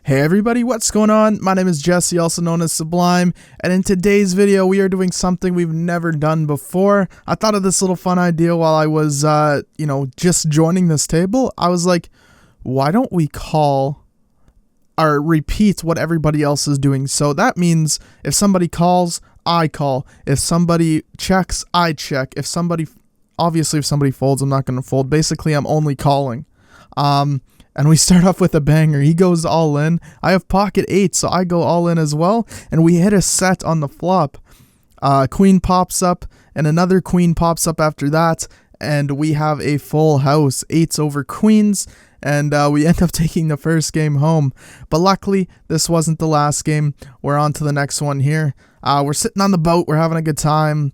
Hey everybody, what's going on? My name is Jesse, also known as Sublime, and in today's video we are doing something we've never done before. I thought of this little fun idea while I was, just joining this table. I was like, why don't we call or repeat what everybody else is doing? So that means if somebody calls, I call. If somebody checks, I check. If somebody folds, I'm not going to fold. Basically, I'm only calling. And we start off with a banger. He goes all in. I have pocket 8, so I go all in as well. And we hit a set on the flop. Queen pops up, and another queen pops up after that. And we have a full house. 8s over queens. And we end up taking the first game home. But luckily, this wasn't the last game. We're on to the next one here. We're sitting on the boat. We're having a good time.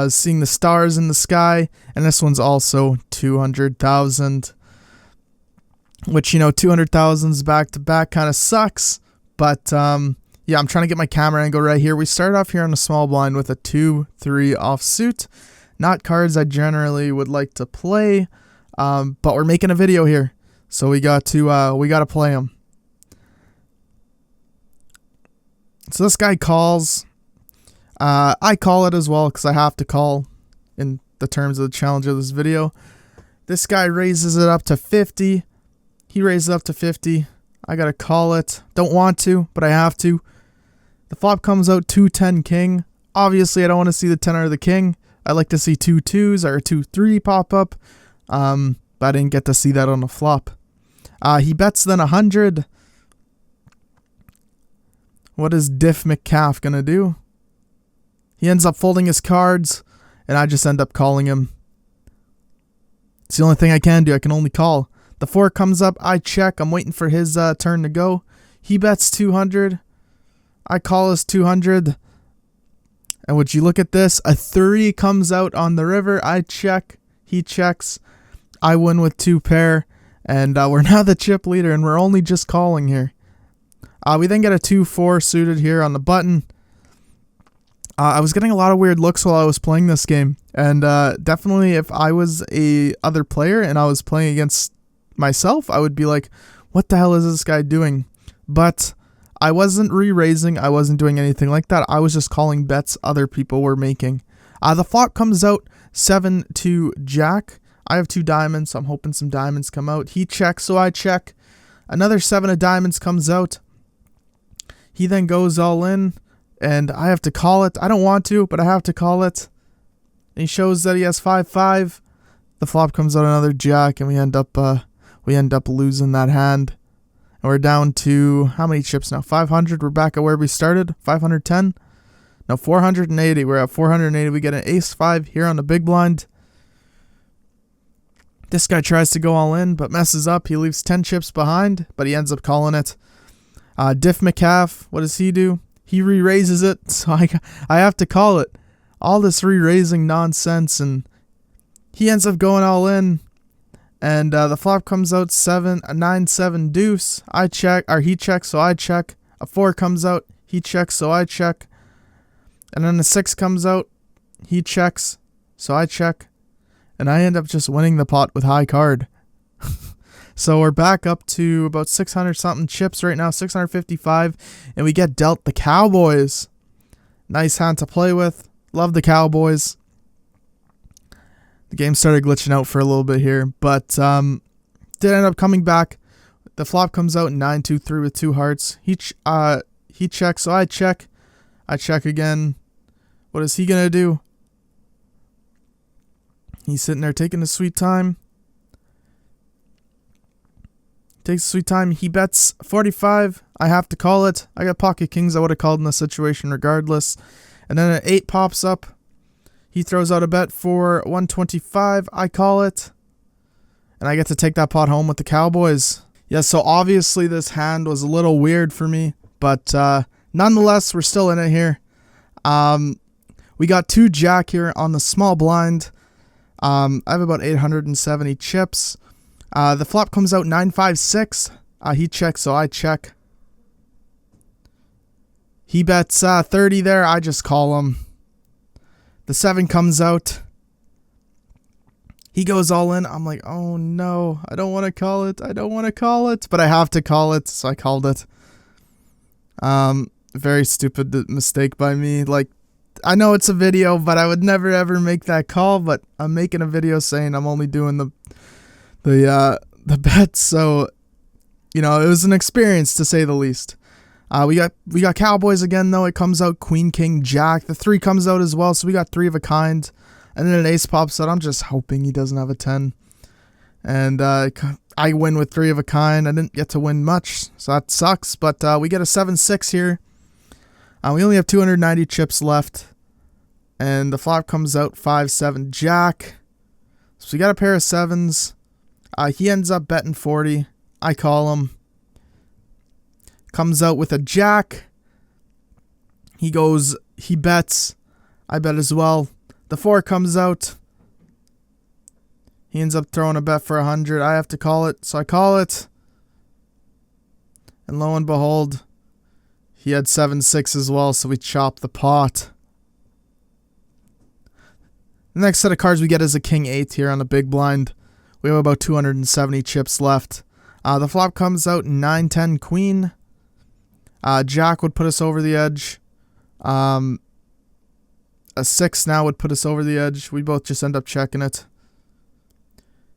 Seeing the stars in the sky. And this one's also 200,000. Which, 200,000s back to back kind of sucks. But, yeah, I'm trying to get my camera angle right here. We start off here on a small blind with a 2-3 offsuit. Not cards I generally would like to play. But we're making a video here. So we got to play them. So this guy calls. I call it as well because I have to call in the terms of the challenge of this video. This guy raises it up to 50. He raises up to 50. I gotta call it. Don't want to, but I have to. The flop comes out 2-10 king. Obviously, I don't want to see the 10 or the king. I like to see 2 2s or 2-3 pop up. But I didn't get to see that on the flop. He bets then 100. What is Diff McCaff gonna do? He ends up folding his cards, and I just end up calling him. It's the only thing I can do. I can only call. The 4 comes up, I check, I'm waiting for his turn to go. He bets 200. I call his 200. And would you look at this? A 3 comes out on the river, I check, he checks. I win with 2 pair, and we're now the chip leader, and we're only just calling here. We then get a 2-4 suited here on the button. I was getting a lot of weird looks while I was playing this game, and definitely if I was a other player and I was playing against myself, I would be like, what the hell is this guy doing? But I wasn't re-raising. I wasn't doing anything like that. I was just calling bets other people were making. The flop comes out 7-2 jack. I have 2 diamonds, so I'm hoping some diamonds come out. He checks, so I check. Another 7 of diamonds comes out. He then goes all in, and I have to call it. I don't want to, but I have to call it. And he shows that he has 5-5. The flop comes out another jack, and we end up losing that hand. And we're down to how many chips now? 500. We're back at where we started. 510. No, 480. We're at 480. We get an ace-5 here on the big blind. This guy tries to go all in, but messes up. He leaves 10 chips behind, but he ends up calling it. Diff McCaff, what does he do? He re-raises it, so I have to call it. All this re-raising nonsense, and he ends up going all in. And the flop comes out 9-7 deuce. I check, or he checks, so I check. A 4 comes out, he checks, so I check. And then a 6 comes out, he checks, so I check. And I end up just winning the pot with high card. So we're back up to about 600 something chips right now, 655, and we get dealt the Cowboys. Nice hand to play with. Love the Cowboys. The game started glitching out for a little bit here, but did end up coming back. The flop comes out 9-2-3 with 2 hearts. He checks, so I check. I check again. What is he gonna do? He's sitting there taking his sweet time. Takes a sweet time. He bets 45. I have to call it. I got pocket kings. I would have called in this situation regardless. And then an 8 pops up. He throws out a bet for 125. I call it. And I get to take that pot home with the Cowboys. Yeah, so obviously this hand was a little weird for me. But nonetheless, we're still in it here. We got 2 jack here on the small blind. I have about 870 chips. The flop comes out 9-5-6. He checks, so I check. He bets 30 there. I just call him. The 7 comes out. He goes all in. I'm like, oh no, I don't want to call it. I don't want to call it, but I have to call it, so I called it. Very stupid mistake by me. Like, I know it's a video, but I would never ever make that call. But I'm making a video saying I'm only doing the bets. So, you know, it was an experience to say the least. We got Cowboys again though. It comes out Queen, King, Jack. The 3 comes out as well. So we got 3 of a kind, and then an ace pops out. I'm just hoping he doesn't have a 10. And I win with 3 of a kind. I didn't get to win much, so that sucks. But we get a 7-6 here. We only have 290 chips left. And the flop comes out 5-7 Jack. So we got a pair of 7s. He ends up betting 40. I call him. Comes out with a Jack. He bets. I bet as well. The 4 comes out. He ends up throwing a bet for 100. I have to call it, so I call it. And lo and behold, he had 7-6 as well, so we chop the pot. The next set of cards we get is a King 8 here on the big blind. We have about 270 chips left. The flop comes out 9-10 Queen. Jack would put us over the edge. A 6 now would put us over the edge. We both just end up checking it.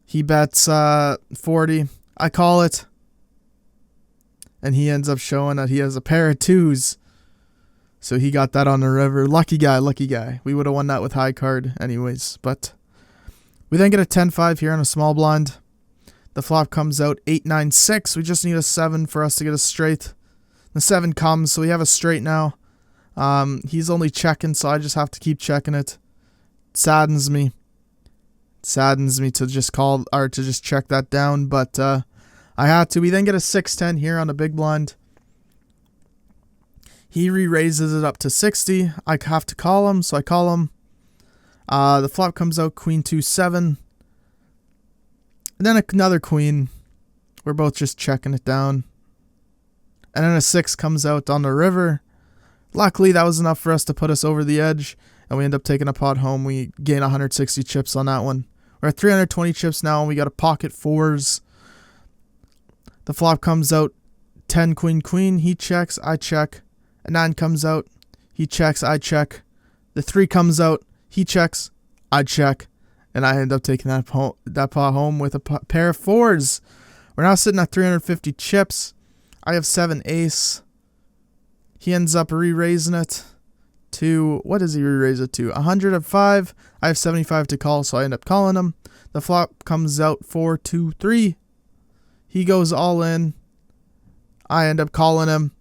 He bets 40. I call it. And he ends up showing that he has a pair of 2s. So he got that on the river. Lucky guy, lucky guy. We would have won that with high card anyways. But we then get a 10-5 here on a small blind. The flop comes out 8-9-6. We just need a 7 for us to get a straight. The 7 comes, so we have a straight now. He's only checking, so I just have to keep checking it. Saddens me. Saddens me to just call or to just check that down, but I had to. We then get a 6-10 here on the big blind. He re-raises it up to 60. I have to call him, so I call him. The flop comes out Queen 2-7. And then another Queen. We're both just checking it down. And then a 6 comes out on the river. Luckily, that was enough for us to put us over the edge. And we end up taking a pot home. We gain 160 chips on that one. We're at 320 chips now, and we got a pocket 4s. The flop comes out 10 Queen Queen. He checks, I check. A 9 comes out. He checks, I check. The 3 comes out. He checks, I check. And I end up taking that pot home with a pair of 4s. We're now sitting at 350 chips. I have 7 ace. He ends up re-raising it to, what does he re-raise it to? 105. I have 75 to call, so I end up calling him. The flop comes out 4-2-3. He goes all in. I end up calling him.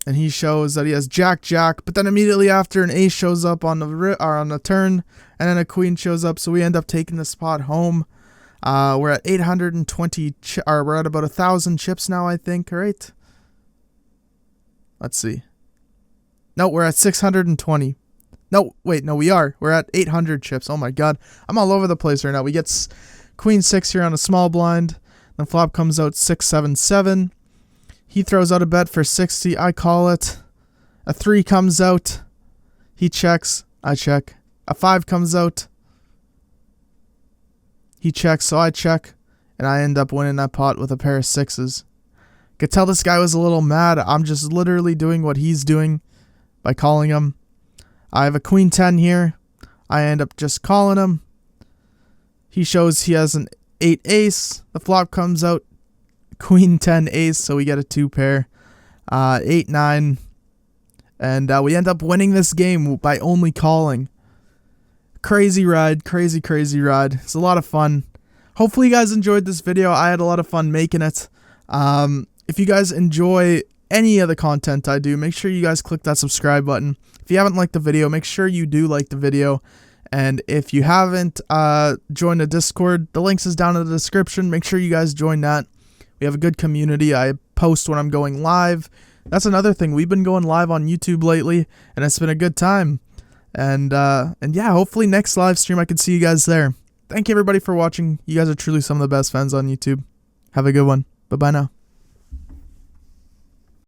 And he shows that he has Jack, but then immediately after an ace shows up on the turn, and then a queen shows up, so we end up taking the spot home. We're at 820, or we're at about 1,000 chips now, I think, right? Let's see. No, we're at 620. No, wait, no, we are. We're at 800 chips. Oh my god. I'm all over the place right now. We get Queen 6 here on a small blind. Then flop comes out 6-7-7. He throws out a bet for 60. I call it. A 3 comes out. He checks. I check. A 5 comes out. He checks, so I check. And I end up winning that pot with a pair of 6s. Could tell this guy was a little mad. I'm just literally doing what he's doing by calling him. I have a Queen 10 here. I end up just calling him. He shows he has an 8 ace. The flop comes out Queen 10 ace, so we get a 2 pair. 8-9. And we end up winning this game by only calling. Crazy ride. Crazy ride. It's a lot of fun. Hopefully you guys enjoyed this video. I had a lot of fun making it. If you guys enjoy any of the content I do, make sure you guys click that subscribe button. If you haven't liked the video, make sure you do like the video. And if you haven't joined the Discord, the links is down in the description. Make sure you guys join that. We have a good community. I post when I'm going live. That's another thing. We've been going live on YouTube lately, and it's been a good time. And yeah, hopefully next live stream I can see you guys there. Thank you everybody for watching. You guys are truly some of the best fans on YouTube. Have a good one. Bye-bye now.